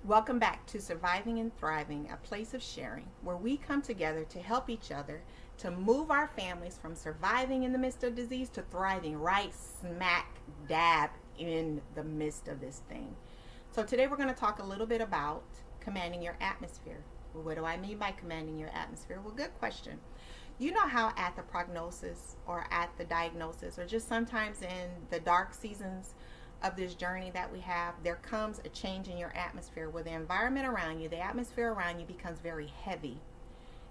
Welcome back to Surviving and Thriving, a place of sharing, where we come together to help each other to move our families from surviving in the midst of disease to thriving right smack dab in the midst of this thing. So today we're going to talk a little bit about commanding your atmosphere. Well, what do I mean by commanding your atmosphere? Well, good question. You know how at the prognosis or at the diagnosis or just sometimes in the dark seasons of this journey that we have, there comes a change in your atmosphere where the environment around you, the atmosphere around you becomes very heavy,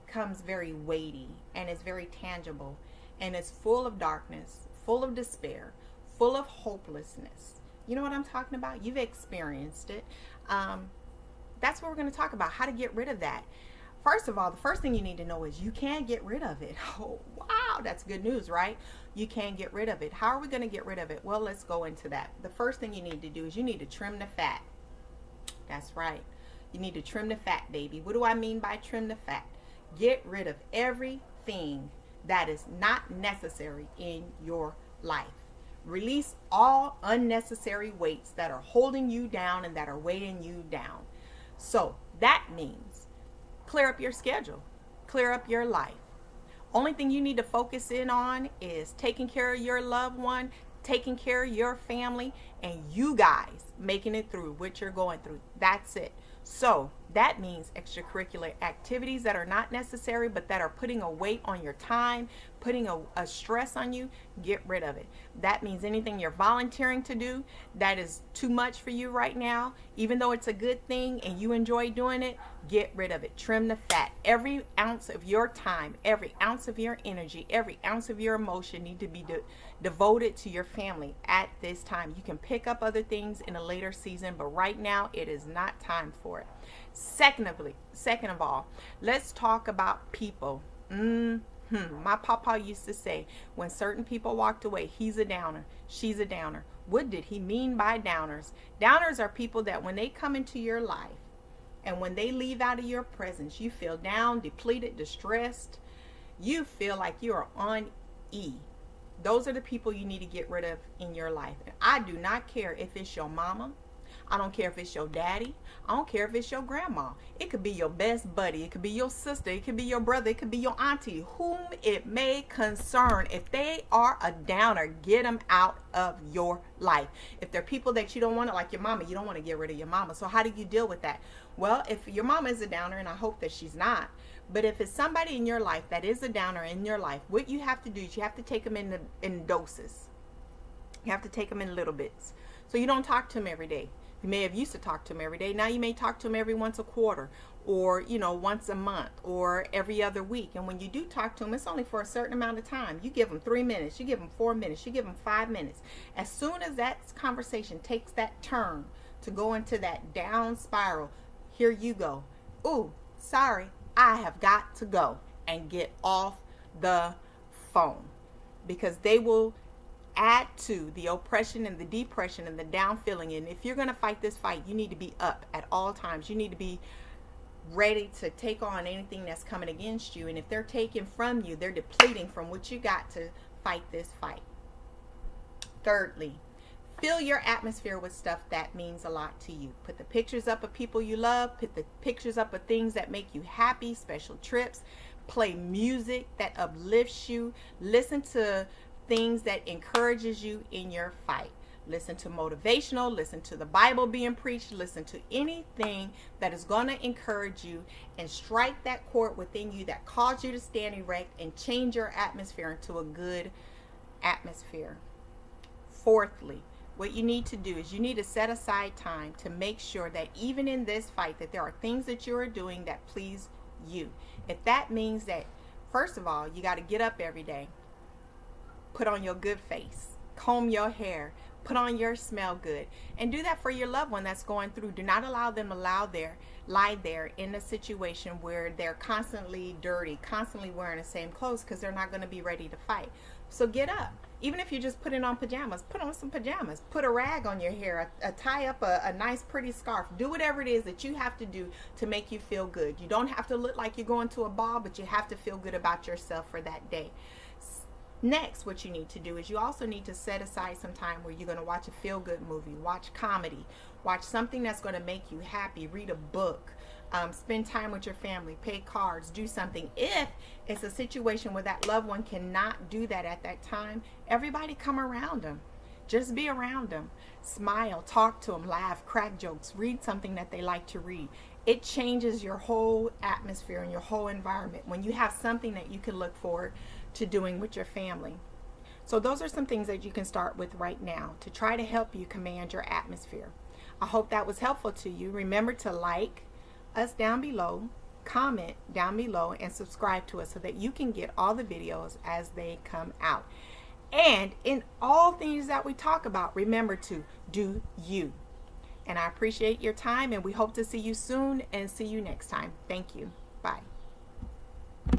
becomes very weighty, and is very tangible, and is full of darkness, full of despair, full of hopelessness. You know what I'm talking about? You've experienced it. That's what we're going to talk about, how to get rid of that. First of all, the first thing you need to know is you can get rid of it. Oh, wow, that's good news, right? You can get rid of it. How are we going to get rid of it? Well, let's go into that. The first thing you need to do is you need to trim the fat. That's right. You need to trim the fat, baby. What do I mean by trim the fat? Get rid of everything that is not necessary in your life. Release all unnecessary weights that are holding you down and that are weighing you down. So that means clear up your schedule, clear up your life. Only thing you need to focus in on is taking care of your loved one, taking care of your family, and you guys making it through what you're going through. That's it. So that means extracurricular activities that are not necessary, but that are putting a weight on your time, putting a stress on you, get rid of it. That means anything you're volunteering to do that is too much for you right now, even though it's a good thing and you enjoy doing it, get rid of it. Trim the fat. Every ounce of your time, every ounce of your energy, every ounce of your emotion need to be devoted to your family at this time. You can pick up other things in a later season, but right now it is not time for it. Second of all, let's talk about people. My papa used to say, when certain people walked away, he's a downer, she's a downer. What did he mean by downers? Downers are people that when they come into your life and when they leave out of your presence, you feel down, depleted, distressed. You feel like you're on E. Those are the people you need to get rid of in your life. And I do not care if it's your mama. I don't care if it's your daddy. I don't care if it's your grandma. It could be your best buddy. It could be your sister. It could be your brother. It could be your auntie. Whom it may concern. If they are a downer, get them out of your life. If they're people that you don't want to, like your mama, you don't want to get rid of your mama. So how do you deal with that? Well, if your mama is a downer, and I hope that she's not, but if it's somebody in your life that is a downer in your life, what you have to do is you have to take them in doses. You have to take them in little bits. So you don't talk to them every day. You may have used to talk to them every day. Now you may talk to them every once a quarter, or once a month, or every other week. And when you do talk to them, it's only for a certain amount of time. You give them 3 minutes, you give them 4 minutes, you give them 5 minutes. As soon as that conversation takes that turn to go into that down spiral, here you go. Ooh, sorry, I have got to go, and get off the phone, because they will add to the oppression and the depression and the down feeling. And if you're going to fight this fight, you need to be up at all times. You need to be ready to take on anything that's coming against you. And if they're taking from you, they're depleting from what you got to fight this fight. Thirdly, fill your atmosphere with stuff that means a lot to you. Put the pictures up of people you love. Put the pictures up of things that make you happy, special trips. Play music that uplifts you. Listen to things that encourages you in your fight. Listen to motivational, listen to the Bible being preached, listen to anything that is going to encourage you and strike that chord within you that cause you to stand erect and change your atmosphere into a good atmosphere. Fourthly, what you need to do is you need to set aside time to make sure that even in this fight that there are things that you are doing that please you. If that means that, first of all, you got to get up every day, put on your good face, comb your hair, put on your smell good, and do that for your loved one that's going through. Do not allow them to lie there in a situation where they're constantly dirty, constantly wearing the same clothes, because they're not going to be ready to fight. So get up. Even if you're just putting on pajamas, put on some pajamas, put a rag on your hair, tie up a nice pretty scarf. Do whatever it is that you have to do to make you feel good. You don't have to look like you're going to a ball, but you have to feel good about yourself for that day. Next, what you need to do is you also need to set aside some time where you're going to watch a feel-good movie, watch comedy, Watch something that's going to make you happy. Read a book. Spend time with your family. Pay cards. Do something. If it's a situation where that loved one cannot do that at that time, everybody come around them. Just be around them. Smile. Talk to them. Laugh. Crack jokes. Read something that they like to read. It changes your whole atmosphere and your whole environment when you have something that you can look forward to doing with your family. So those are some things that you can start with right now to try to help you command your atmosphere. I hope that was helpful to you. Remember to like us down below, comment down below, and subscribe to us so that you can get all the videos as they come out. And in all things that we talk about, remember to do you. And I appreciate your time, and we hope to see you soon and see you next time. Thank you.